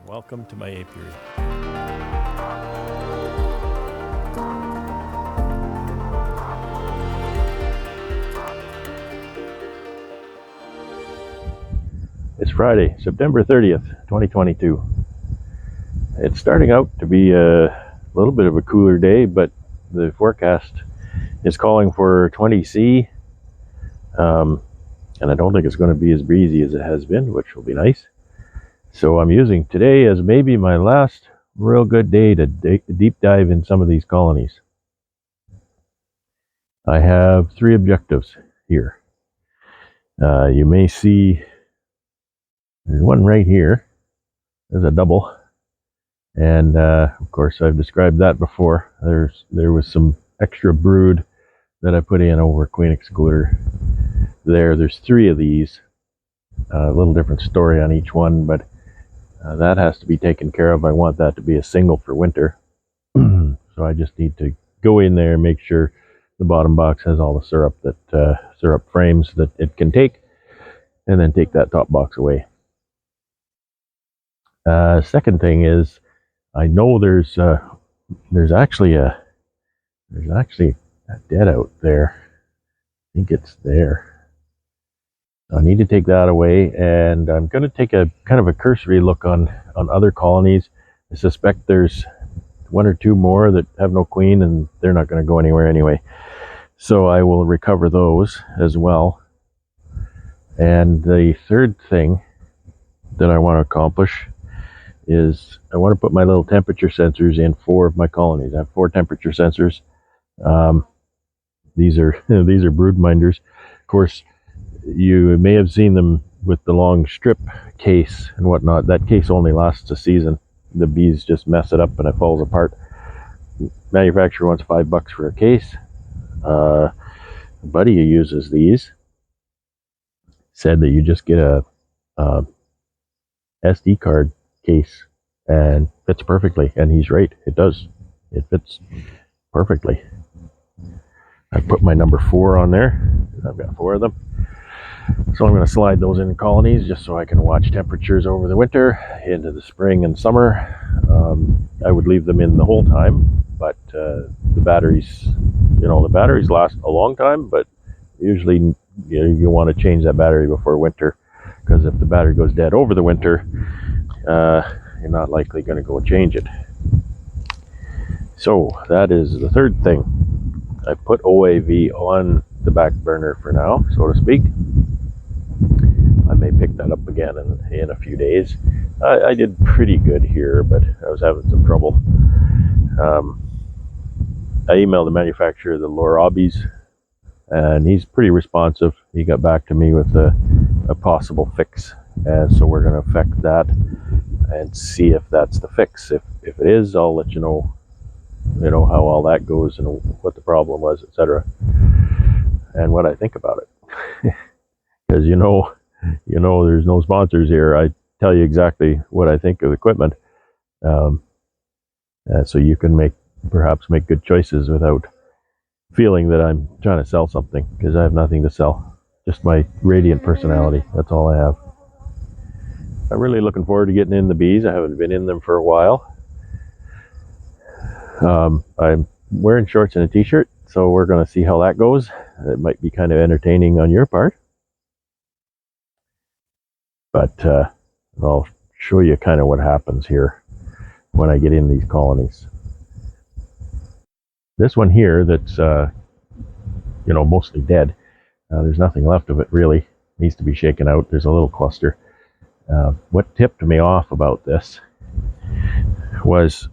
Welcome to my apiary. It's Friday, September 30th, 2022. It's starting out to be a little bit of a cooler day, but the forecast is calling for 20°C, and I don't think it's going to be as breezy as it has been, which will be nice. So I'm using today as maybe my last real good day to deep dive in some of these colonies. I have 3 objectives here. You may see there's one right here. There's a double, and of course I've described that before. There was some extra brood that I put in over queen excluder. There's 3 of these. A little different story on each one, but that has to be taken care of. I want that to be a single for winter. So I just need to go in there and make sure the bottom box has all the syrup syrup frames that it can take, and then take that top box away. Second thing is, I know there's actually a dead out there. I think it's there. I need to take that away, and I'm going to take a kind of a cursory look on other colonies. I suspect there's 1 or 2 more that have no queen, and they're not going to go anywhere anyway. So I will recover those as well. And the third thing that I want to accomplish is I want to put my little temperature sensors in 4 of my colonies. I have 4 temperature sensors. These are Broodminders. Of course, you may have seen them with the long strip case and whatnot. That case only lasts a season. The bees just mess it up and it falls apart. Manufacturer wants $5 for a case. A buddy who uses these said that you just get a SD card case and fits perfectly, and he's right, it does. It fits perfectly. I put my number 4 on there. I've got 4 of them. So I'm going to slide those in colonies just so I can watch temperatures over the winter into the spring and summer. I would leave them in the whole time, but the batteries last a long time, but usually you want to change that battery before winter, because if the battery goes dead over the winter, you're not likely going to go change it. So that is the third thing. I put OAV on the back burner for now, so to speak. I may pick that up again in a few days. I did pretty good here, but I was having some trouble. I emailed the manufacturer of the Lorabis, and he's pretty responsive. He got back to me with a possible fix, and so we're going to affect that and see if that's the fix. If it is, I'll let you know how all that goes and what the problem was, etc., and what I think about it. Because there's no sponsors here. I tell you exactly what I think of equipment, so you can perhaps make good choices without feeling that I'm trying to sell something, because I have nothing to sell. Just my radiant personality. That's all I have. I'm really looking forward to getting in the bees. I haven't been in them for a while. I'm wearing shorts and a t-shirt, so we're going to see how that goes. It might be kind of entertaining on your part, but I'll show you kind of what happens here when I get in these colonies. This one here that's mostly dead. There's nothing left of it really. It needs to be shaken out. There's a little cluster. What tipped me off about this was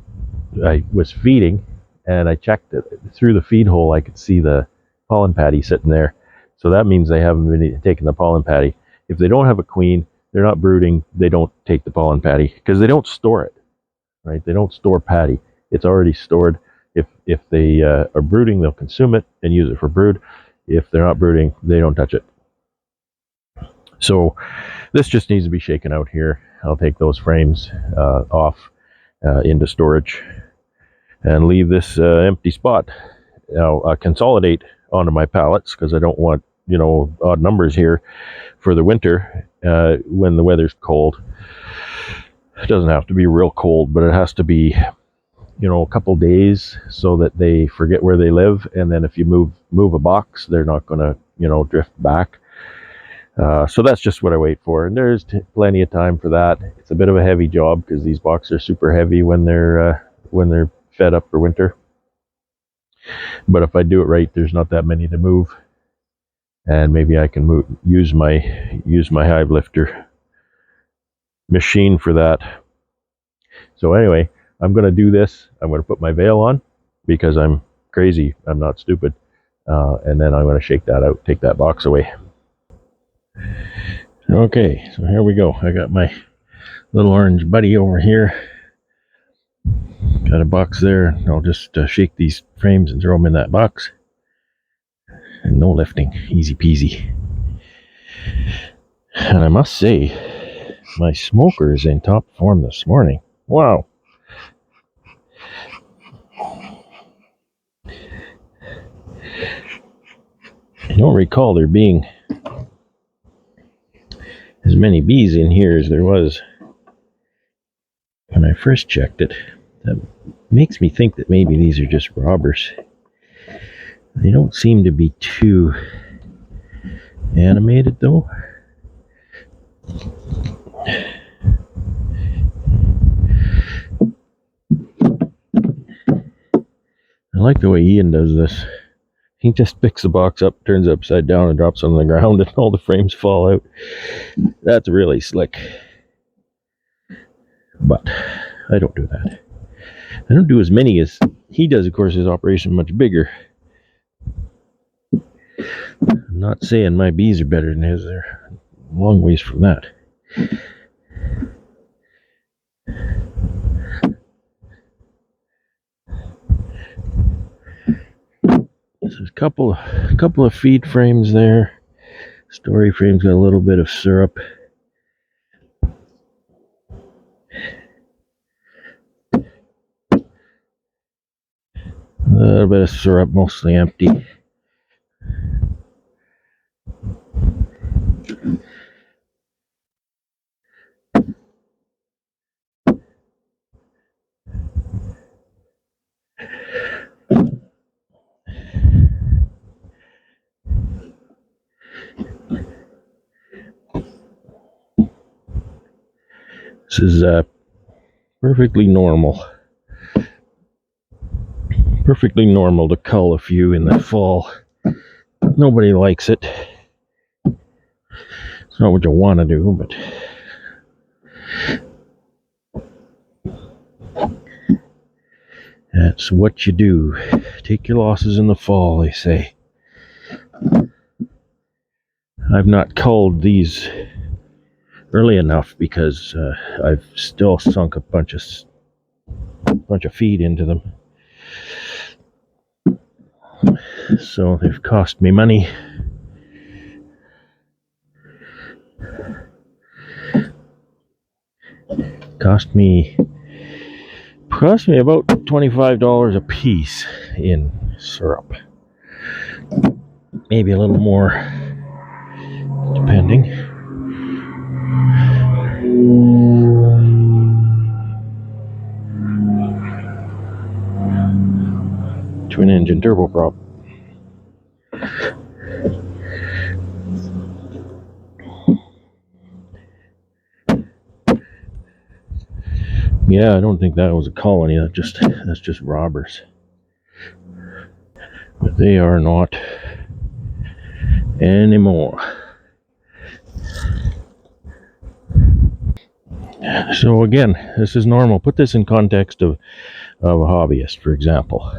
I was feeding, and I checked it through the feed hole. I could see the pollen patty sitting there, so that means they haven't been taking the pollen patty. If they don't have a queen, they're not brooding, they don't take the pollen patty, because they don't store it, right? They don't store patty. It's already stored. If they are brooding, they'll consume it and use it for brood. If they're not brooding, they don't touch it. So this just needs to be shaken out here. I'll take those frames off into storage and leave this empty spot. Now consolidate onto my pallets, because I don't want odd numbers here for the winter when the weather's cold. It doesn't have to be real cold, but it has to be, a couple days so that they forget where they live. And then if you move a box, they're not going to, drift back. So that's just what I wait for. And there's plenty of time for that. It's a bit of a heavy job because these boxes are super heavy when they're fed up for winter. But if I do it right, there's not that many to move. And maybe I can use my hive lifter machine for that. So anyway, I'm going to do this. I'm going to put my veil on because I'm crazy. I'm not stupid. And then I'm going to shake that out, take that box away. Okay, so here we go. I got my little orange buddy over here. Got a box there. I'll just shake these frames and throw them in that box. And no lifting. Easy peasy. And I must say, my smoker is in top form this morning. Wow. I don't recall there being as many bees in here as there was when I first checked it. That makes me think that maybe these are just robbers. They don't seem to be too animated though. I like the way Ian does this. He just picks the box up, turns it upside down, and drops it on the ground, and all the frames fall out. That's really slick. But I don't do that. I don't do as many as he does. Of course, his operation much bigger. I'm not saying my bees are better than his. They're a long ways from that. There's a couple of feed frames there. Story frame's got a little bit of syrup. A little bit of syrup, mostly empty. This is perfectly normal. Perfectly normal to cull a few in the fall. Nobody likes it. It's not what you want to do, but that's what you do. Take your losses in the fall, they say. I've not culled these early enough because I've still sunk a bunch of feed into them. So they've cost me money. Cost me about $25 a piece in syrup. Maybe a little more, depending. Twin engine turboprop. Yeah, I don't think that was a colony. That's just robbers. But they are not anymore. So again, this is normal. Put this in context of a hobbyist, for example.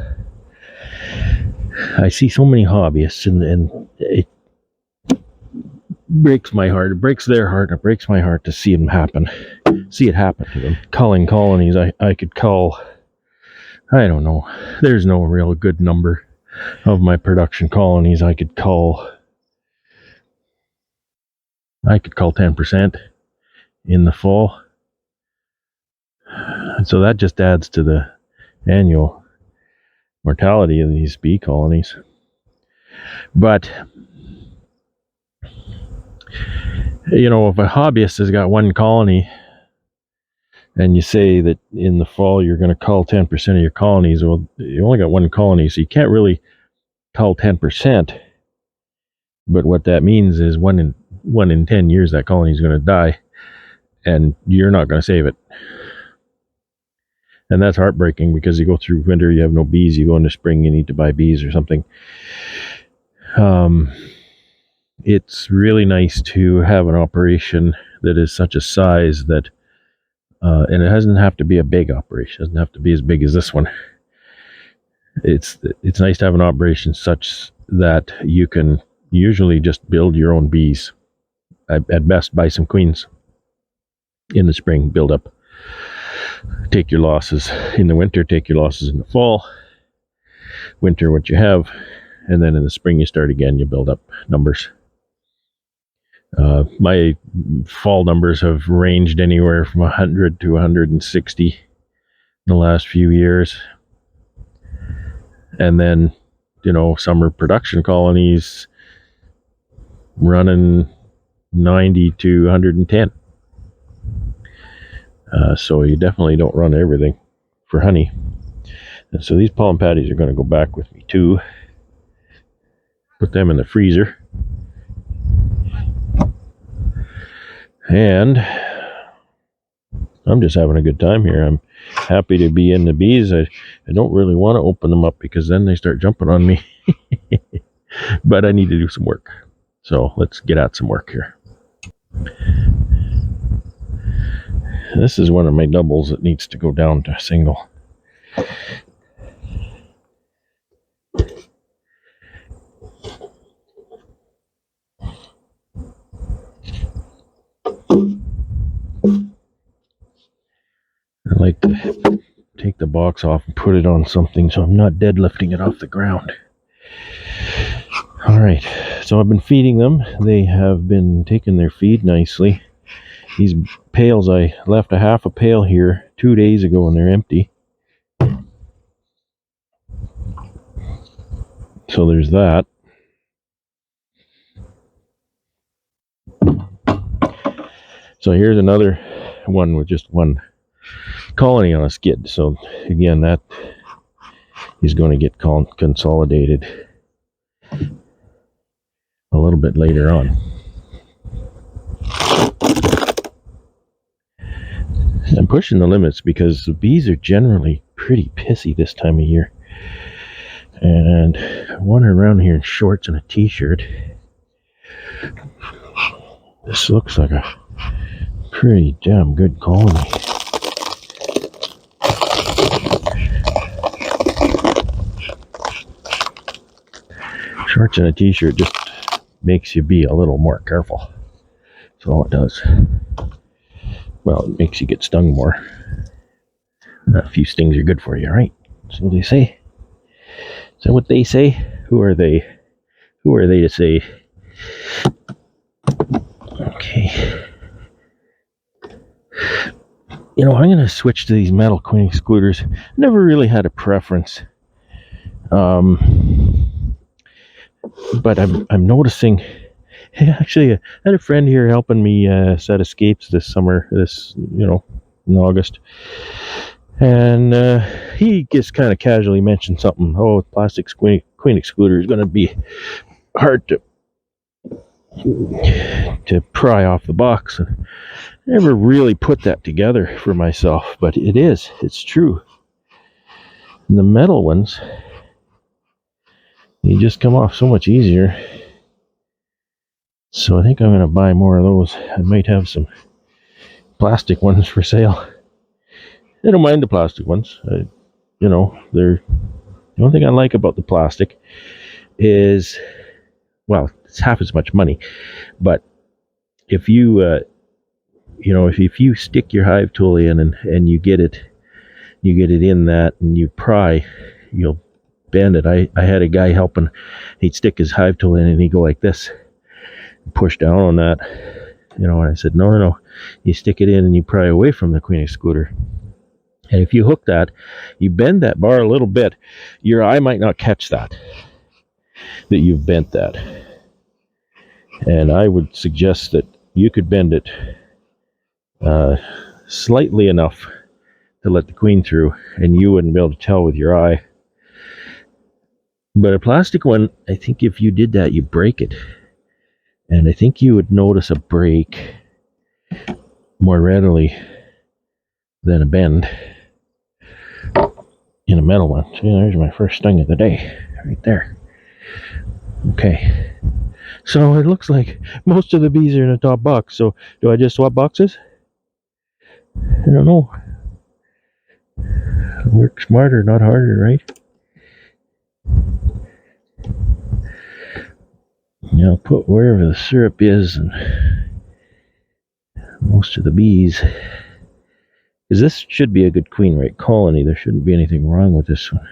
I see so many hobbyists, and it breaks my heart. It breaks their heart, and it breaks my heart to see it happen to them. Culling colonies, I could cull, I don't know, there's no real good number of my production colonies. I could cull 10% in the fall. And so that just adds to the annual mortality of these bee colonies. But if a hobbyist has got one colony and you say that in the fall you're going to cull 10% of your colonies, well, you only got one colony, so you can't really cull 10%. But what that means is one in 10 years that colony is going to die, and you're not going to save it. And that's heartbreaking, because you go through winter, you have no bees. You go into spring, you need to buy bees or something. It's really nice to have an operation that is such a size that, and it doesn't have to be a big operation. It doesn't have to be as big as this one. It's nice to have an operation such that you can usually just build your own bees. At best, buy some queens in the spring, build up. Take your losses in the winter, take your losses in the fall. Winter what you have, and then in the spring you start again, you build up numbers. My fall numbers have ranged anywhere from 100 to 160 in the last few years. And then, summer production colonies running 90 to 110. So you definitely don't run everything for honey. And so these pollen patties are going to go back with me too. Put them in the freezer. And I'm just having a good time here. I'm happy to be in the bees. I don't really want to open them up, because then they start jumping on me. But I need to do some work. So let's get at some work here. This is one of my doubles that needs to go down to single. I like to take the box off and put it on something so I'm not deadlifting it off the ground. Alright, so I've been feeding them. They have been taking their feed nicely. These pails, I left a half a pail here 2 days ago and they're empty. So there's that. So here's another one with just one colony on a skid. So again, that is going to get consolidated a little bit later on. I'm pushing the limits because the bees are generally pretty pissy this time of year. And I'm wandering around here in shorts and a t-shirt. This looks like a pretty damn good colony. Shorts and a t-shirt just makes you be a little more careful. That's all it does. Well, it makes you get stung more. A few stings are good for you, right? That's what they say. Is that what they say? Who are they? Who are they to say? Okay. I'm going to switch to these metal queen excluders. Never really had a preference. But I'm noticing. Actually, I had a friend here helping me set escapes this summer. In August, and he just kind of casually mentioned something. Oh, plastic queen excluder is going to be hard to pry off the box. And I never really put that together for myself, but it is. It's true. And the metal ones, they just come off so much easier. So I think I'm going to buy more of those. I might have some plastic ones for sale. I don't mind the plastic ones. They're the only thing I like about the plastic is, well, it's half as much money. But if you if you stick your hive tool in and you get it in that and you pry, you'll bend it. I had a guy helping. He'd stick his hive tool in and he'd go like this, push down on that. And I said, no. You stick it in and you pry away from the queen excluder. And if you hook that, you bend that bar a little bit, your eye might not catch that you've bent that. And I would suggest that you could bend it slightly enough to let the queen through, and you wouldn't be able to tell with your eye. But a plastic one, I think if you did that, you break it. And I think you would notice a break more readily than a bend in a metal one. See, there's my first stung of the day, right there. Okay. So it looks like most of the bees are in the top box. So do I just swap boxes? I don't know. Work smarter, not harder, right? Yeah, I'll put wherever the syrup is and most of the bees. Because this should be a good queen rate colony. There shouldn't be anything wrong with this one.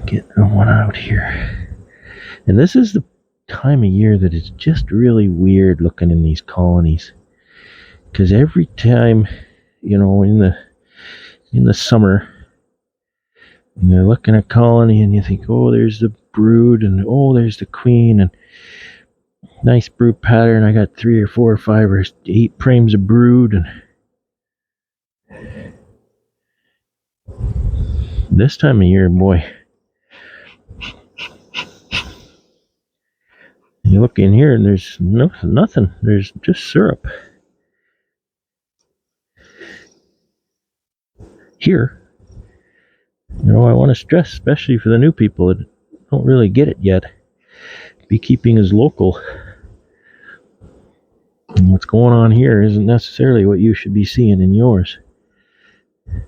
Get one out here. And this is the time of year that it's just really weird looking in these colonies. Because every time, in the summer, and you're looking at colony and you think, oh, there's the brood, and oh, there's the queen, and nice brood pattern. I got 3 or 4 or 5 or 8 frames of brood, and this time of year, boy, you look in here and there's nothing. There's just syrup. Here, I want to stress, especially for the new people that don't really get it yet, beekeeping is local. And what's going on here isn't necessarily what you should be seeing in yours. There's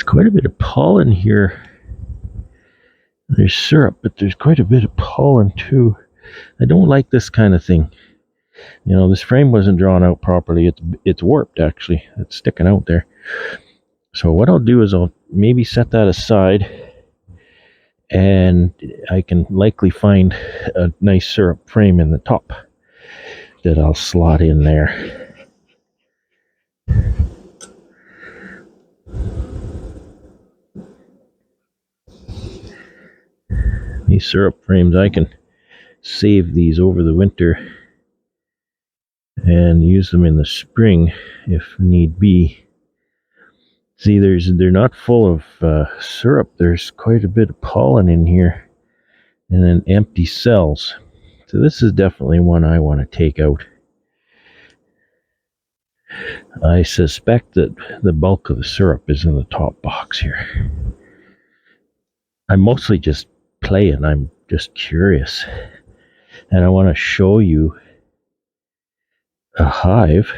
quite a bit of pollen here. There's syrup, but there's quite a bit of pollen too. I don't like this kind of thing. This frame wasn't drawn out properly. It's warped, actually. It's sticking out there. So what I'll do is I'll maybe set that aside, and I can likely find a nice syrup frame in the top that I'll slot in there. These syrup frames, I can save these over the winter and use them in the spring if need be. See, they're not full of syrup. There's quite a bit of pollen in here, and then empty cells. So this is definitely one I want to take out. I suspect that the bulk of the syrup is in the top box here. I'm mostly just playing. I'm just curious. And I want to show you a hive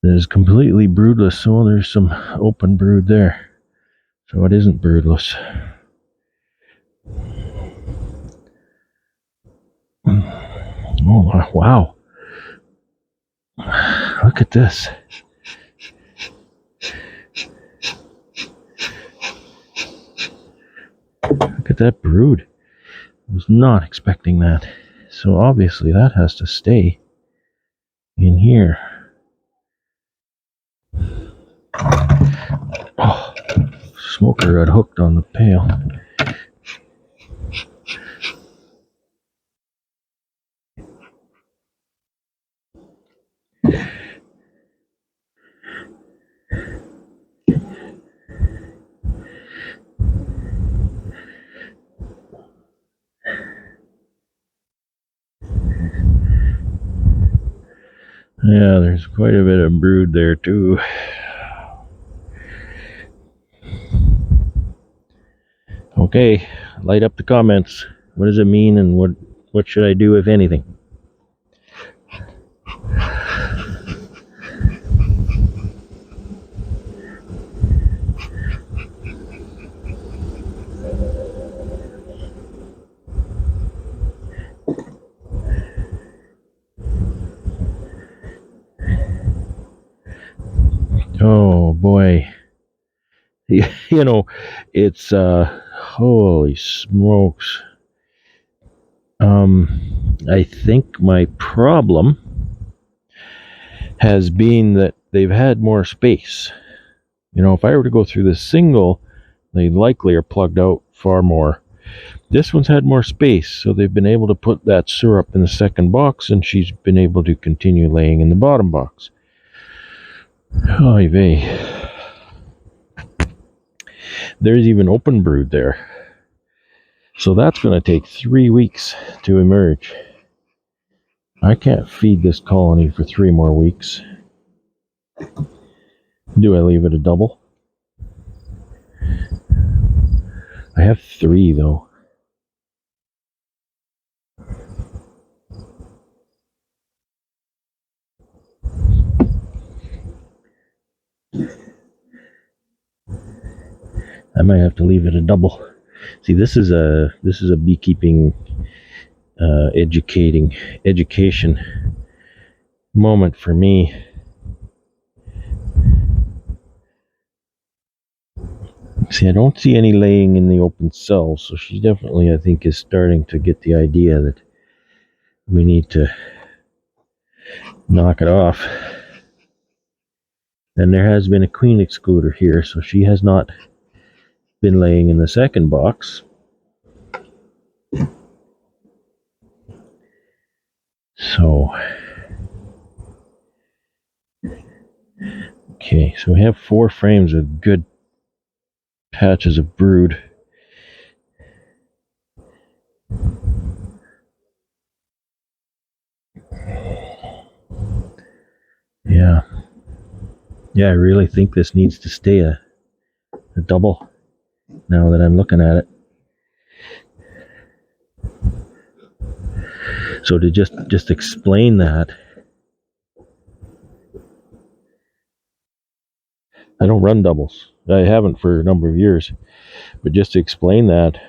that is completely broodless. So there's some open brood there. So it isn't broodless. Oh, wow. Look at this. Look at that brood. I was not expecting that. So obviously that has to stay in here. Oh, smoker got hooked on the pail. Yeah, there's quite a bit of brood there too. Okay, light up the comments. What does it mean, and what should I do, if anything? Oh boy. It's holy smokes. I think my problem has been that they've had more space. If I were to go through this single, they likely are plugged out far more. This one's had more space, so they've been able to put that syrup in the second box, and she's been able to continue laying in the bottom box. Oy vey. There's even open brood there. So that's going to take 3 weeks to emerge. I can't feed this colony for 3 more weeks. Do I leave it a double? I have 3 though. I might have to leave it a double. See, this is a beekeeping education moment for me. See, I don't see any laying in the open cell, so she definitely, I think, is starting to get the idea that we need to knock it off. And there has been a queen excluder here, so she has not been laying in the second box. So, okay, so we have 4 frames of good patches of brood. Yeah, I really think this needs to stay a double now that I'm looking at it. So to just explain that, I don't run doubles. I haven't for a number of years, but just to explain that,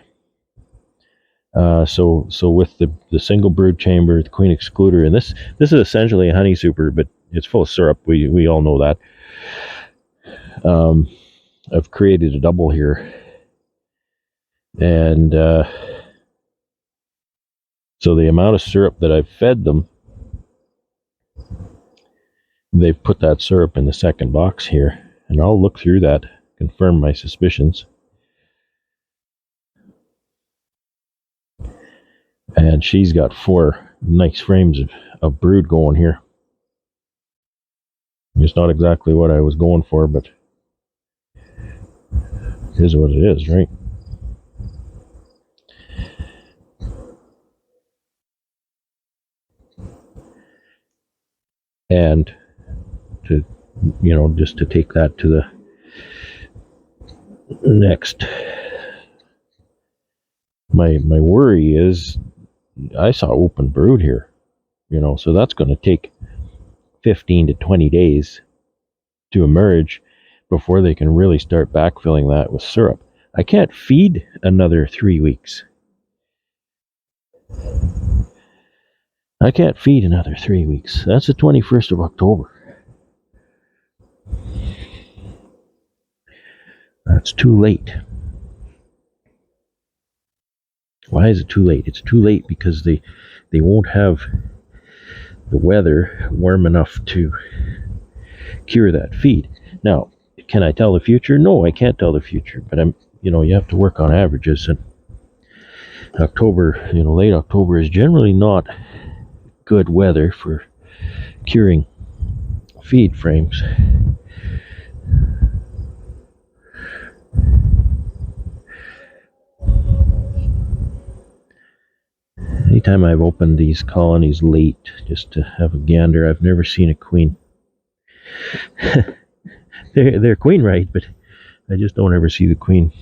so with the single brood chamber, the queen excluder, and this is essentially a honey super, but it's full of syrup. We all know that. I've created a double here, and so the amount of syrup that I've fed them, they've put that syrup in the second box here, and I'll look through that, confirm my suspicions. And she's got 4 nice frames of brood going here. It's not exactly what I was going for, but it is what it is, right? And to, just to take that to the next, my worry is I saw open brood here, so that's going to take 15 to 20 days to emerge before they can really start backfilling that with syrup. I can't feed another 3 weeks. I can't feed another 3 weeks. That's the 21st of October. That's too late. Why is it too late? It's too late because they won't have the weather warm enough to cure that feed. Now, can I tell the future? No, I can't tell the future, but you have to work on averages, and October, late October is generally not good weather for curing feed frames. Anytime I've opened these colonies late just to have a gander, I've never seen a queen. they're queen right, but I just don't ever see the queen.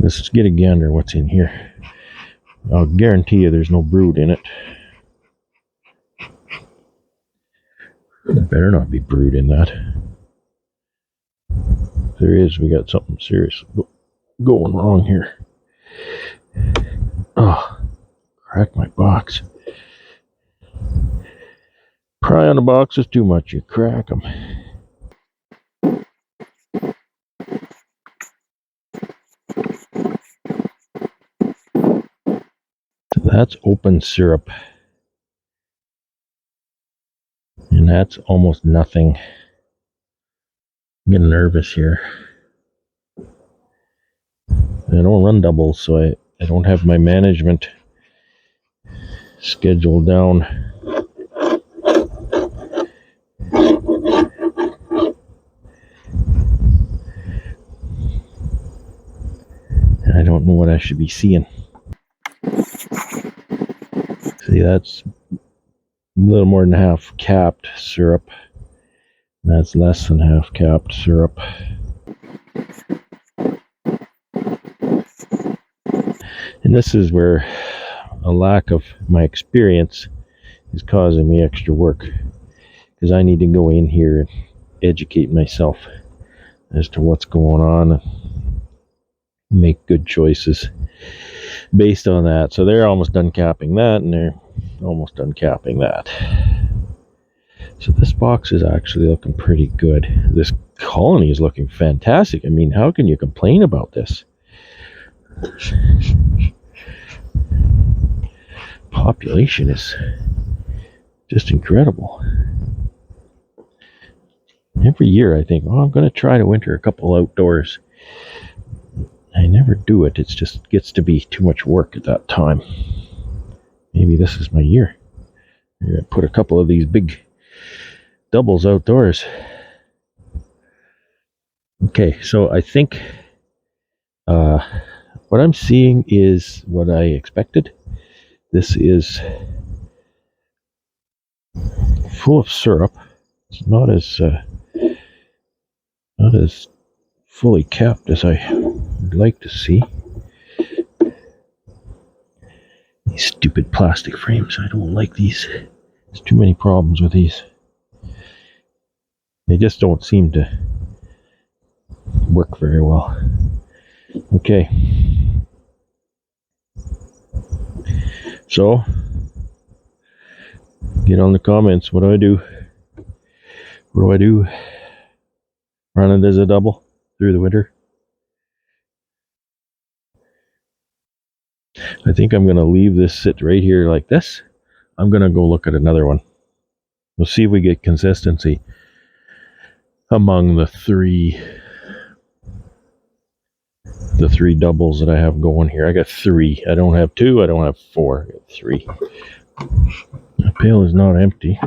Let's get a gander what's in here. I'll guarantee you there's no brood in it. There better not be brood in that. If there is, we got something serious going wrong here. Oh, crack my box. Pry on the box is too much, you crack them. So that's open syrup. And that's almost nothing. I'm getting nervous here. I don't run doubles, so I don't have my management scheduled down. And I don't know what I should be seeing. See, that's a little more than half capped syrup. That's less than half capped syrup. And this is where a lack of my experience is causing me extra work, because I need to go in here and educate myself as to what's going on and make good choices based on that. So they're almost done capping that, and they're almost done capping that. So this box is actually looking pretty good. This colony is looking fantastic. I mean, how can you complain about this? Population is just incredible. Every year I think, oh, I'm going to try to winter a couple outdoors. I never do it. It just gets to be too much work at that time. Maybe this is my year. I'm going to put a couple of these big doubles outdoors. Okay, so I think what I'm seeing is what I expected. This is full of syrup. It's not as fully capped as I would like to see. These stupid plastic frames, I don't like these. There's too many problems with these. They just don't seem to work very well. Okay. So, get on the comments. What do I do? What do I do? Run it as a double through the winter? I think I'm going to leave this sit right here like this. I'm going to go look at another one. We'll see if we get consistency among the three doubles that I have going here. I got 3. I don't have 2. I don't have 4. I got 3. The pail is not empty.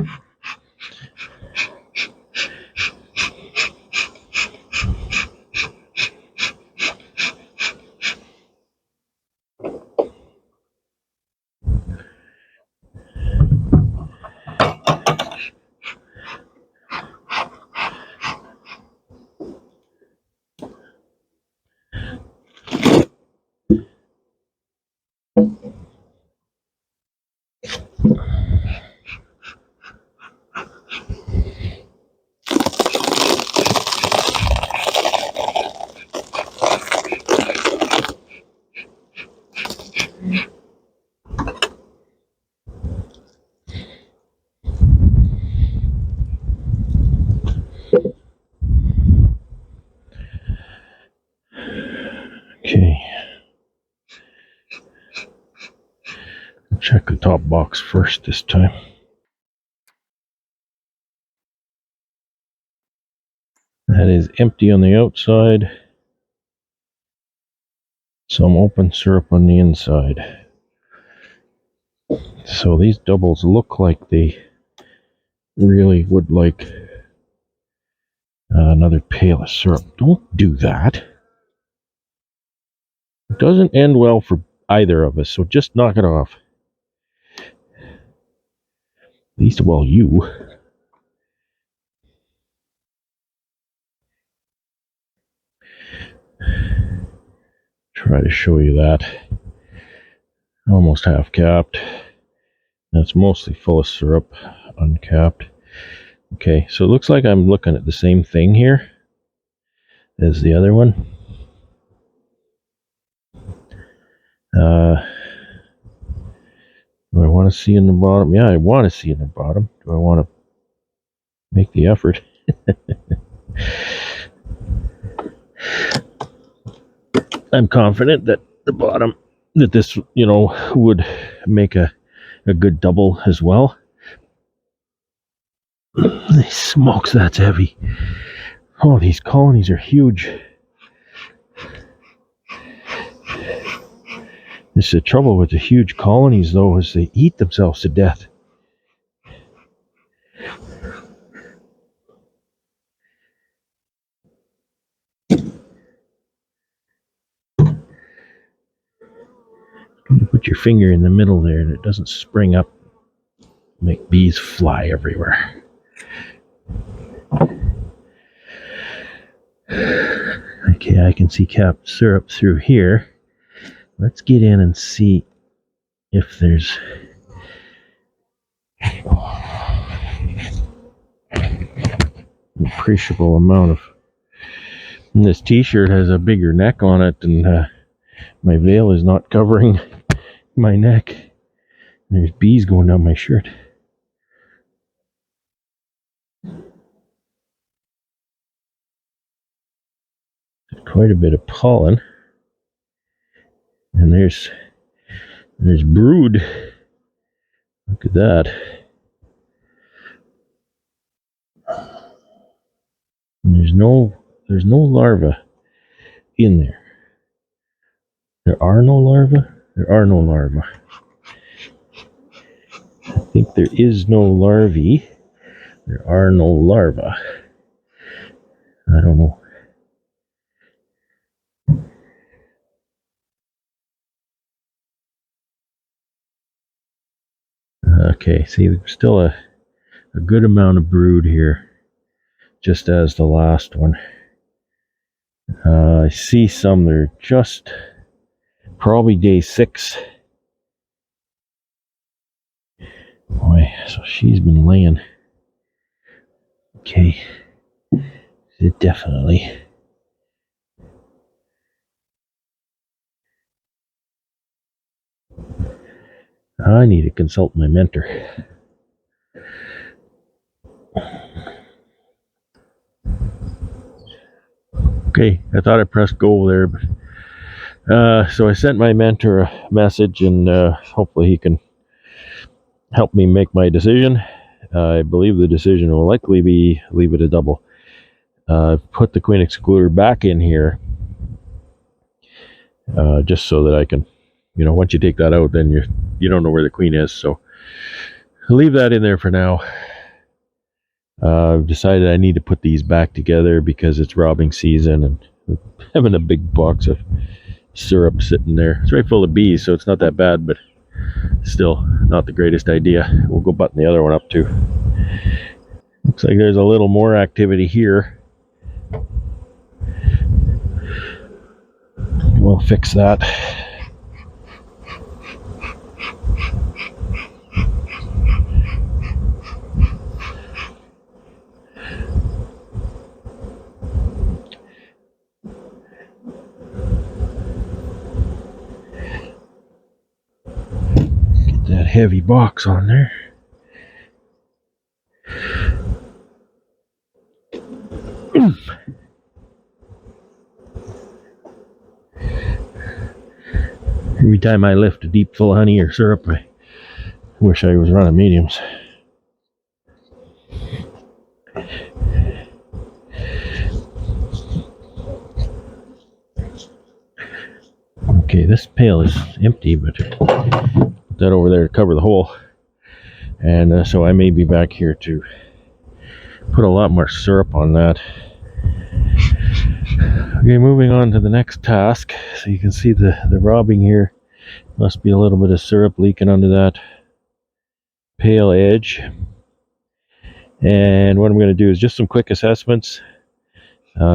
Okay. Check the top box first this time. That is empty on the outside. Some open syrup on the inside. So these doubles look like they really would like another pail of syrup. Don't do that. It doesn't end well for either of us, so just knock it off. Least of all you. Try to show you that. Almost half capped. That's mostly full of syrup, uncapped. Okay, so it looks like I'm looking at the same thing here as the other one. Do I want to see in the bottom? Yeah, I want to see in the bottom. Do I want to make the effort? I'm confident that the bottom, that this, would make a good double as well. Smokes, that's heavy. Oh, these colonies are huge. This is the trouble with the huge colonies, though, is they eat themselves to death. You put your finger in the middle there and it doesn't spring up, make bees fly everywhere. Okay, I can see capped syrup through here. Let's get in and see if there's an appreciable amount of. And this t-shirt has a bigger neck on it, and my veil is not covering my neck. There's bees going down my shirt. Quite a bit of pollen. And there's brood. Look at that. And there's no larvae in there. There are no larvae? There are no larvae. I think there is no larvae. There are no larvae. I don't know. Okay, see, there's still a good amount of brood here, just as the last one. I see some that are just probably day 6. Boy, so she's been laying. Okay, it definitely. I need to consult my mentor. Okay, I thought I pressed go there, but so I sent my mentor a message, and hopefully he can help me make my decision. I believe the decision will likely be leave it a double. Put the queen excluder back in here, just so that I can, once you take that out, then you don't know where the queen is. So I'll leave that in there for now. I've decided I need to put these back together because it's robbing season, and having a big box of syrup sitting there. It's right full of bees, so it's not that bad, but still not the greatest idea. We'll go button the other one up too. Looks like there's a little more activity here. We'll fix that. Get that heavy box on there. Every time I lift a deep full of honey or syrup, I wish I was running mediums. Okay, this pail is empty, but put that over there to cover the hole. And so I may be back here to put a lot more syrup on that. Okay, moving on to the next task. So you can see the robbing here. Must be a little bit of syrup leaking under that pail edge. And what I'm going to do is just some quick assessments.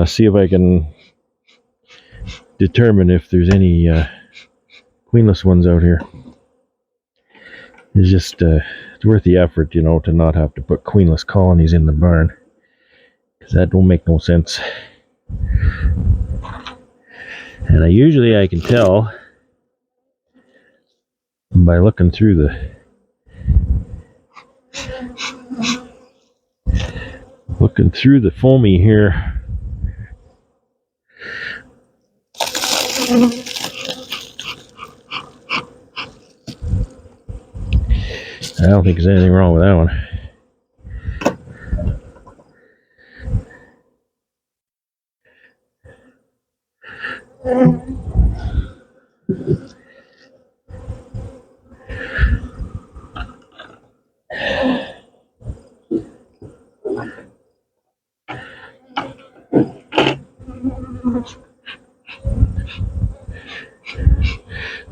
See if I can determine if there's any queenless ones out here. It's just it's worth the effort, to not have to put queenless colonies in the barn, because that don't make no sense. And I can tell by looking through the foamy here. I don't think there's anything wrong with that one.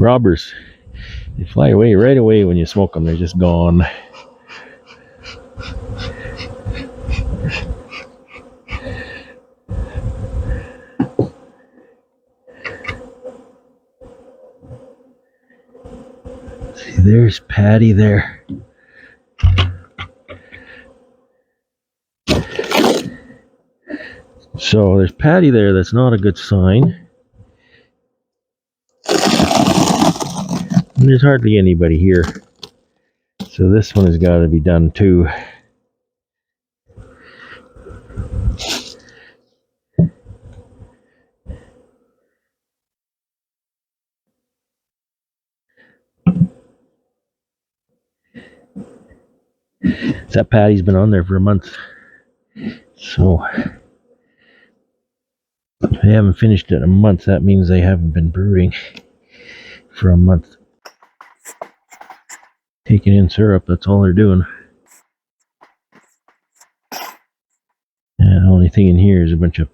Robbers, they fly away right away when you smoke them. They're just gone. See, there's Patty there. So there's Patty there. That's not a good sign. And there's hardly anybody here. So this one has got to be done too. That Patty's been on there for a month. So if they haven't finished it in a month, that means they haven't been brooding for a month. Taking in syrup, that's all they're doing. And the only thing in here is a bunch of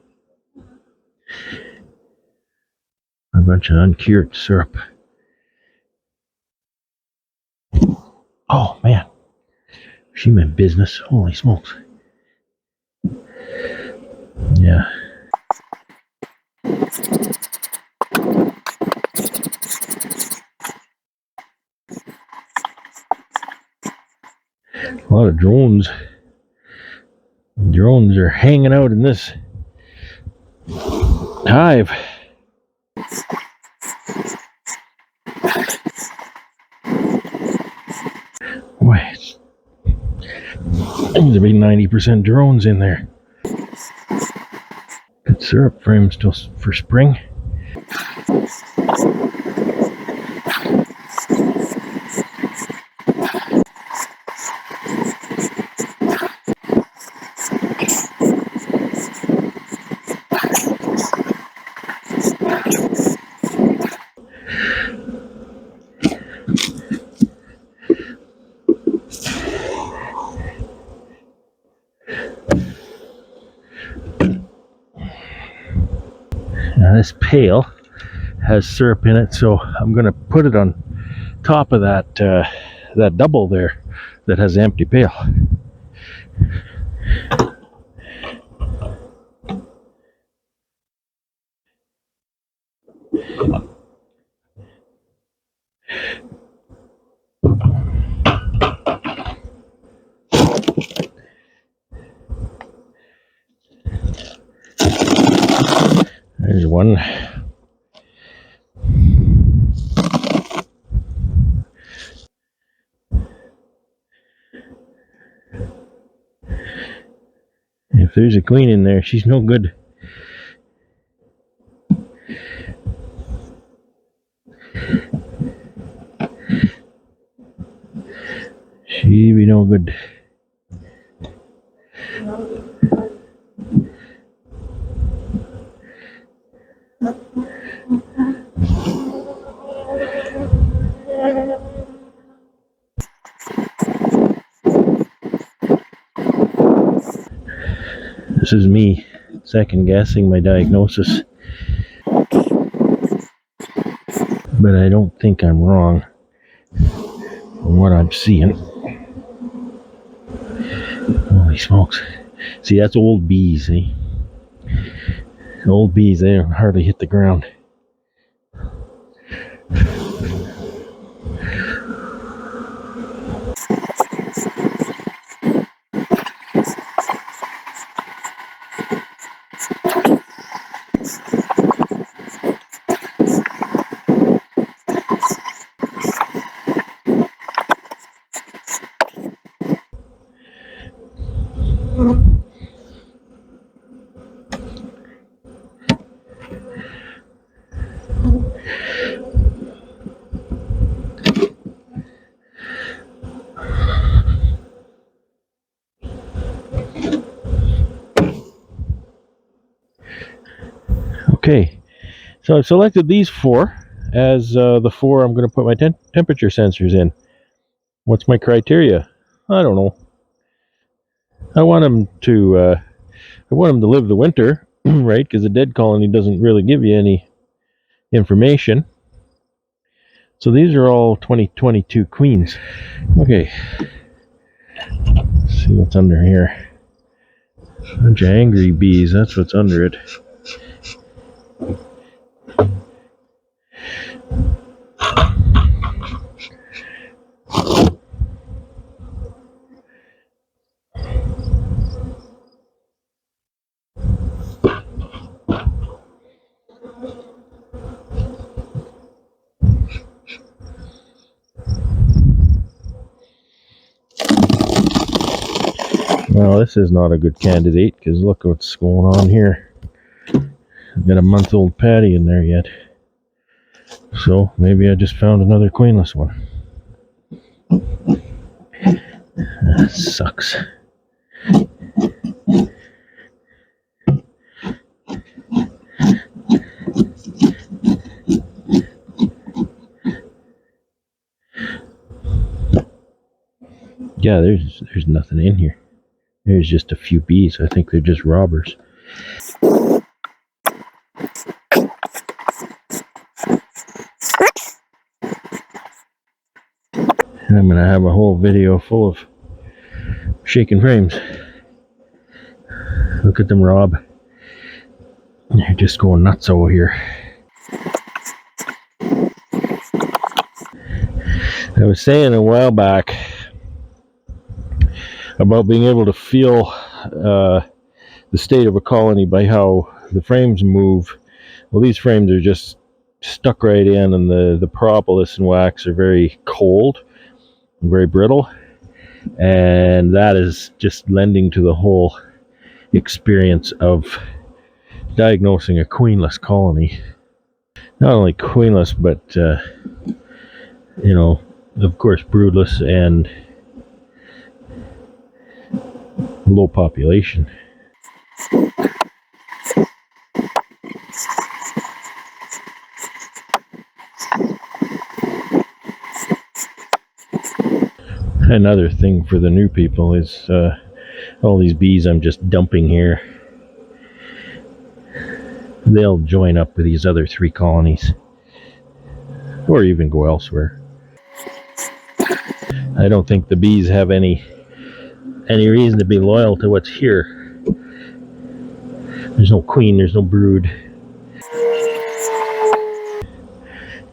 uncured syrup. Oh man, she meant business. Holy smokes. Yeah. A lot of drones. Drones are hanging out in this hive. Boy, there's a big 90% drones in there. Good syrup frame still for spring. Now this pail has syrup in it, so I'm going to put it on top of that that double there that has the empty pail. There's one. If there's a queen in there, she's no good. She'd be no good. This is me second guessing my diagnosis, but I don't think I'm wrong from what I'm seeing. Holy smokes. See, that's old bees, eh? Old bees, they don't hardly hit the ground. Okay, so I've selected these four as the four I'm going to put my temperature sensors in. What's my criteria? I don't know. I want them to live the winter, right? Because a dead colony doesn't really give you any information. So these are all 2022 queens. Okay, let's see what's under here. A bunch of angry bees, that's what's under it. Well, this is not a good candidate because look what's going on here. I've got a month-old patty in there yet. So maybe I just found another queenless one. That sucks. Yeah, there's nothing in here. There's just a few bees. I think they're just robbers. And I'm gonna have a whole video full of shaking frames. Look at them rob. They're just going nuts over here. I was saying a while back about being able to feel the state of a colony by how the frames move. Well, these frames are just stuck right in, and the propolis and wax are very cold and very brittle, and that is just lending to the whole experience of diagnosing a queenless colony. Not only queenless, but of course broodless and low population. Another thing for the new people is all these bees I'm just dumping here. They'll join up with these other 3 colonies, or even go elsewhere. I don't think the bees have any reason to be loyal to what's here. There's no queen, there's no brood.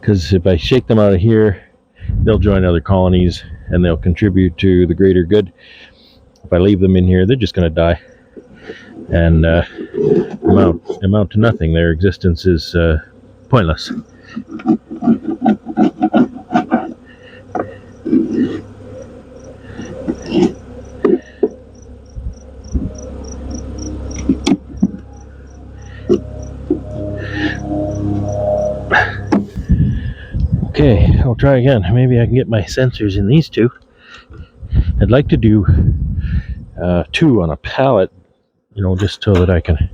Because if I shake them out of here, they'll join other colonies and they'll contribute to the greater good. If I leave them in here, they're just going to die and amount to nothing. Their existence is pointless. Okay, I'll try again. Maybe I can get my sensors in these 2. I'd like to do 2 on a pallet, just so that I can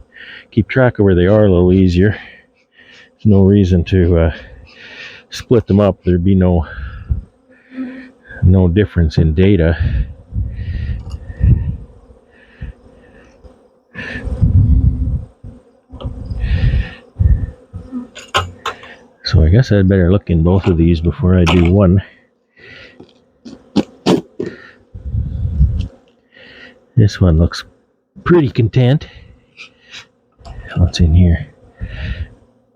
keep track of where they are a little easier. There's no reason to split them up. There'd be no difference in data. So I guess I'd better look in both of these before I do one. This one looks pretty content. What's in here?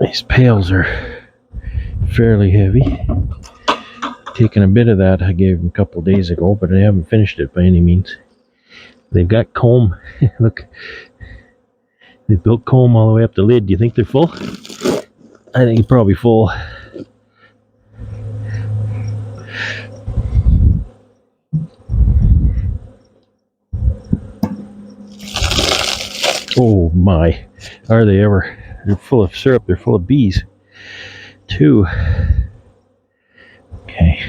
These pails are fairly heavy. Taking a bit of that I gave them a couple days ago, but I haven't finished it by any means. They've got comb. Look, they've built comb all the way up the lid. Do you think they're full? I think it's probably full. Oh my, are they ever? They're full of syrup, they're full of bees. 2. Okay,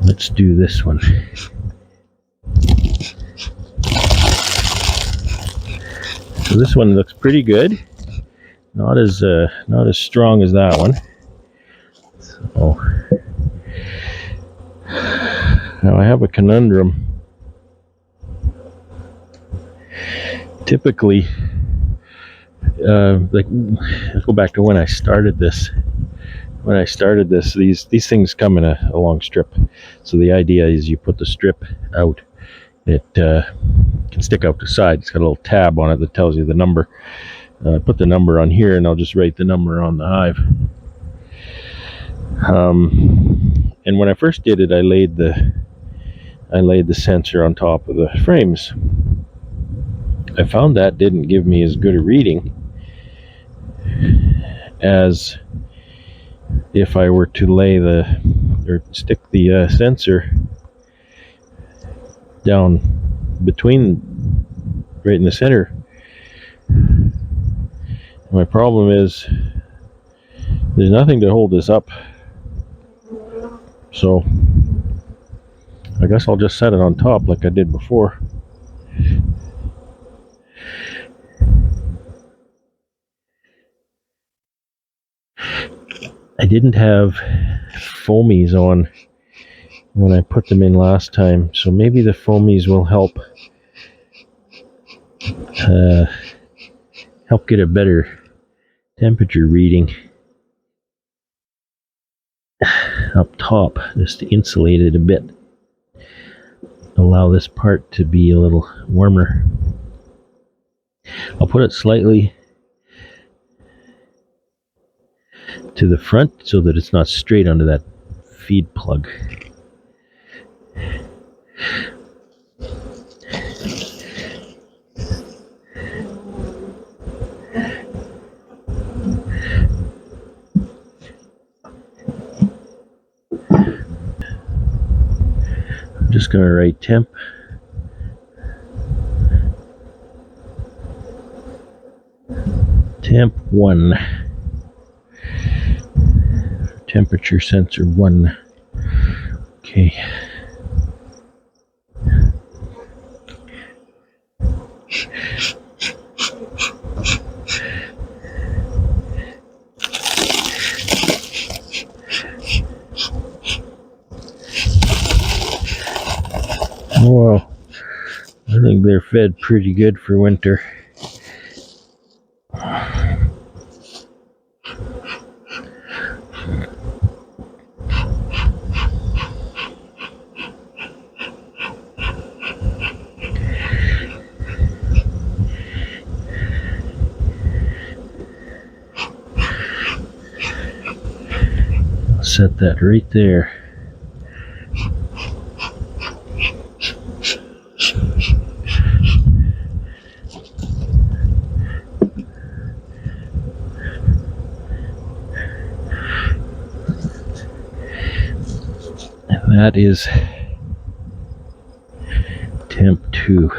let's do this one. So this one looks pretty good. Not as strong as that one. So now I have a conundrum. Typically, let's go back to when I started this. when I started this, these things come in a long strip. So the idea is you put the strip out. It can stick out the side. It's got a little tab on it that tells you the number. I put the number on here, and I'll just write the number on the hive. And when I first did it, I laid the sensor on top of the frames. I found that didn't give me as good a reading as if I were to stick the sensor down right in the center. My problem is there's nothing to hold this up, so I guess I'll just set it on top like I did before. I didn't have foamies on when I put them in last time, so maybe the foamies will help get a better temperature reading up top, just to insulate it a bit, allow this part to be a little warmer. I'll put it slightly to the front so that it's not straight onto that feed plug. I'm just going to write temp. Temp 1. Temperature sensor 1. Okay. Well, I think they're fed pretty good for winter. I'll set that right there. That is temp 2.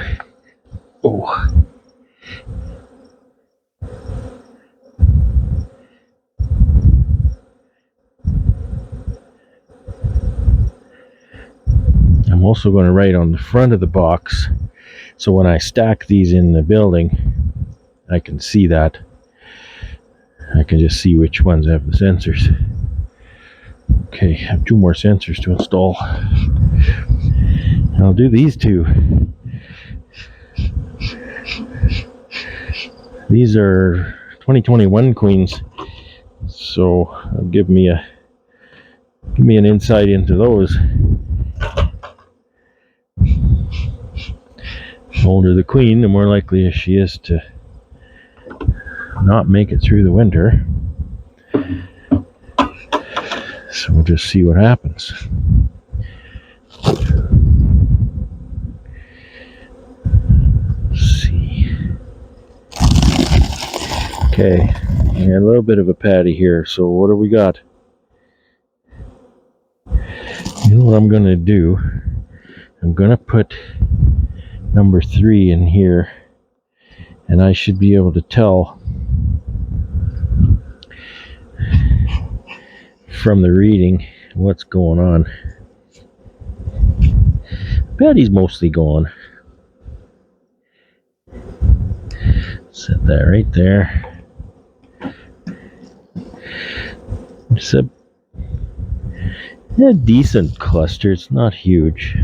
Oh. I'm also going to write on the front of the box, so when I stack these in the building, I can see that. I can just see which ones have the sensors. Okay, I have 2 more sensors to install. I'll do these 2. These are 2021 queens, so give me an insight into those. The older the queen, the more likely she is to not make it through the winter. So we'll just see what happens. Let's see. Okay, I got a little bit of a patty here, so what do we got? You know what I'm going to do? I'm going to put number 3 in here, and I should be able to tell from the reading what's going on. Patty's mostly gone. Set that right there. It's a decent cluster. It's not huge.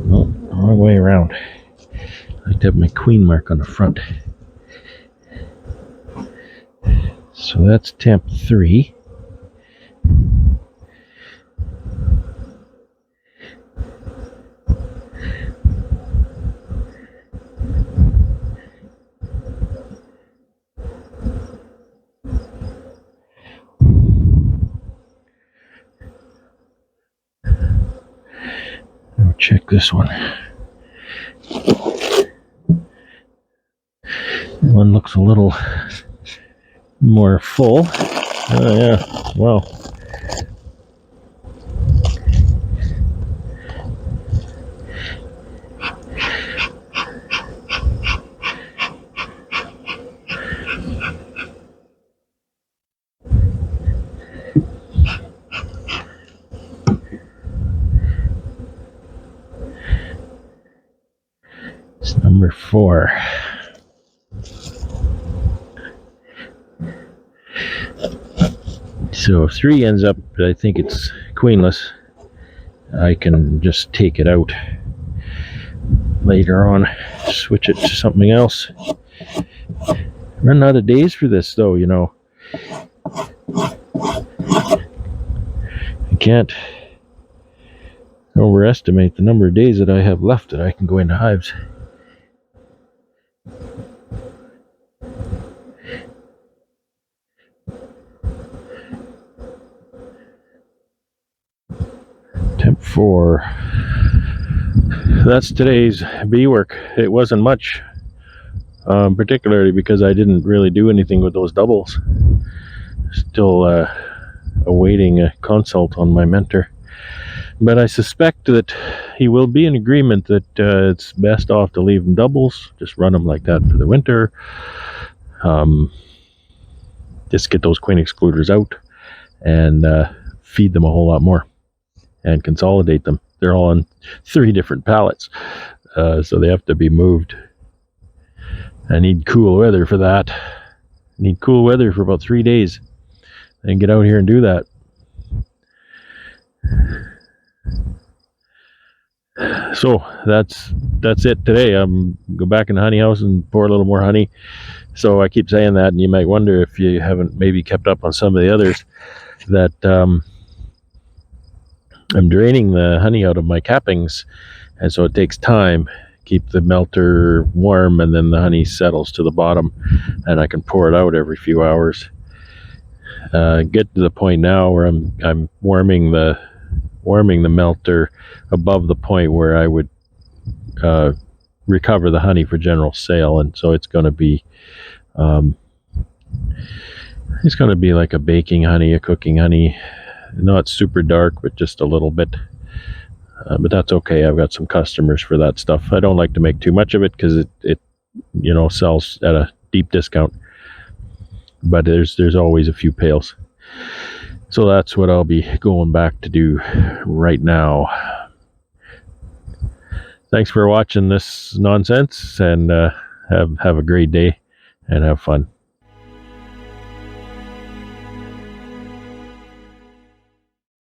No, wrong way around. I like to have my queen mark on the front. So that's temp 3. I'll check this one. One looks a little more full. Oh yeah, wow. It's number 4. So if 3 ends up, I think it's queenless, I can just take it out later on, switch it to something else. Run out of days for this though, you know. I can't overestimate the number of days that I have left that I can go into hives. Temp 4. That's today's bee work. It wasn't much, particularly because I didn't really do anything with those doubles. Still awaiting a consult on my mentor. But I suspect that he will be in agreement that it's best off to leave them doubles, just run them like that for the winter. Just get those queen excluders out and feed them a whole lot more and consolidate them. They're all on 3 different pallets, so they have to be moved. I need cool weather for that. I need cool weather for about 3 days and get out here and do that. So that's it today. I'm go back in the honey house and pour a little more honey. So I keep saying that, and you might wonder if you haven't maybe kept up on some of the others, that I'm draining the honey out of my cappings, and so it takes time. Keep the melter warm, and then the honey settles to the bottom, and I can pour it out every few hours. Get to the point now where I'm warming the melter above the point where I would recover the honey for general sale, and so it's going to be like a baking honey, a cooking honey, not super dark, but just a little bit. But that's okay. I've got some customers for that stuff. I don't like to make too much of it because it sells at a deep discount. But there's always a few pails. So that's what I'll be going back to do right now. Thanks for watching this nonsense, and have a great day and have fun.